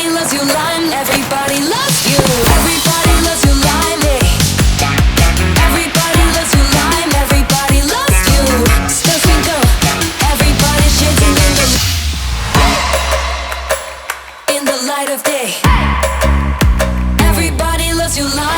Everybody loves you, lime. Everybody loves you. Everybody loves you, lime. Hey. Everybody loves you, lime. Everybody loves you. Still single. Everybody shaking in the light of day. Everybody loves you, lime.